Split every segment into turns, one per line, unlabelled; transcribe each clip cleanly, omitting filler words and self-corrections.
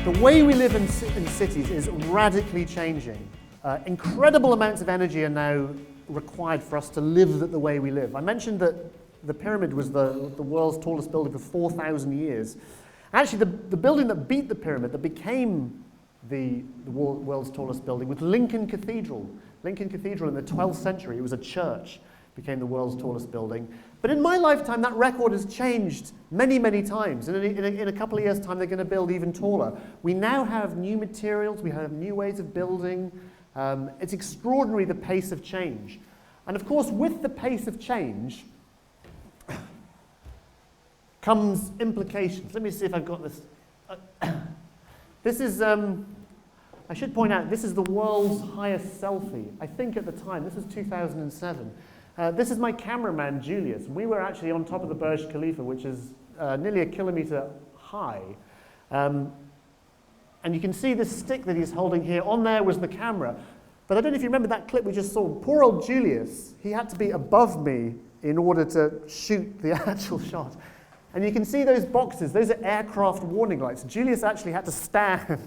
The way we live in cities is radically changing. Incredible amounts of energy are now required for us to live the way we live. I mentioned that the pyramid was the world's tallest building for 4,000 years. Actually, the building that beat the pyramid, that became the world's tallest building, was Lincoln Cathedral. Lincoln Cathedral in the 12th century, it was a church, became the world's tallest building. But in my lifetime, that record has changed many, many times. And in a couple of years' time, they're going to build even taller. We now have new materials, we have new ways of building. It's extraordinary, the pace of change. And of course, with the pace of change comes implications. Let me see if I've got this. This is, I should point out, this is the world's highest selfie. I think at the time, this was 2007. This is my cameraman, Julius. We were actually on top of the Burj Khalifa, which is nearly a kilometer high. And you can see this stick that he's holding here. On there was the camera. But I don't know if you remember that clip we just saw. Poor old Julius, he had to be above me in order to shoot the actual shot. And you can see those boxes. Those are aircraft warning lights. Julius actually had to stand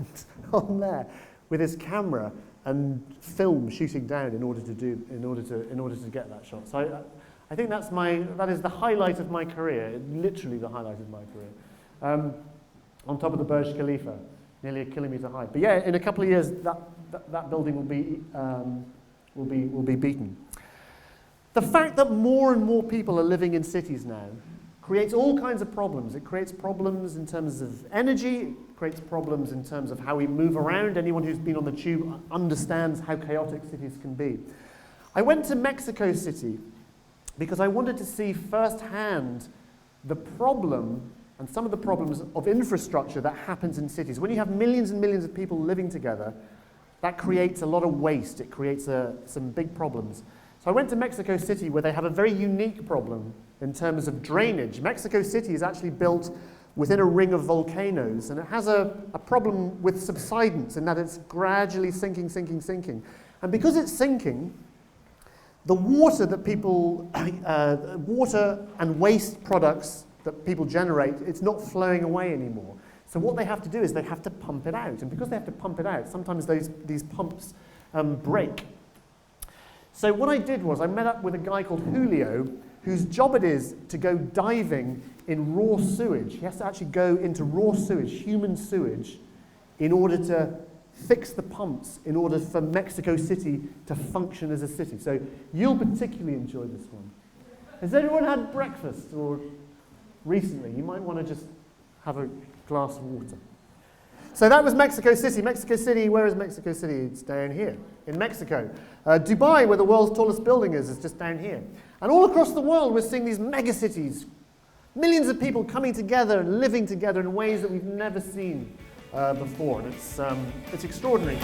on there with his camera and film shooting down in order to get that shot. So I think that is the highlight of my career, literally the highlight of my career. On top of the Burj Khalifa, nearly a kilometer high. But yeah, in a couple of years, that building will be beaten. The fact that more and more people are living in cities now creates all kinds of problems. It creates problems in terms of energy, it creates problems in terms of how we move around. Anyone who's been on the tube understands how chaotic cities can be. I went to Mexico City because I wanted to see firsthand the problem and some of the problems of infrastructure that happens in cities. When you have millions and millions of people living together, that creates a lot of waste. It creates some big problems. So I went to Mexico City, where they have a very unique problem in terms of drainage. Mexico City is actually built within a ring of volcanoes, and it has a problem with subsidence in that it's gradually sinking. And because it's sinking, the water that people, water and waste products that people generate, it's not flowing away anymore. So what they have to do is they have to pump it out. And because they have to pump it out, sometimes these pumps break. So what I did was I met up with a guy called Julio, whose job it is to go diving in raw sewage. He has to actually go into raw sewage, human sewage, in order to fix the pumps, in order for Mexico City to function as a city. So you'll particularly enjoy this one. Has anyone had breakfast or recently? You might want to just have a glass of water. So that was Mexico City. Mexico City, where is Mexico City? It's down here in Mexico. Dubai, where the world's tallest building is just down here. And all across the world, we're seeing these megacities. Millions of people coming together and living together in ways that we've never seen before. And it's extraordinary.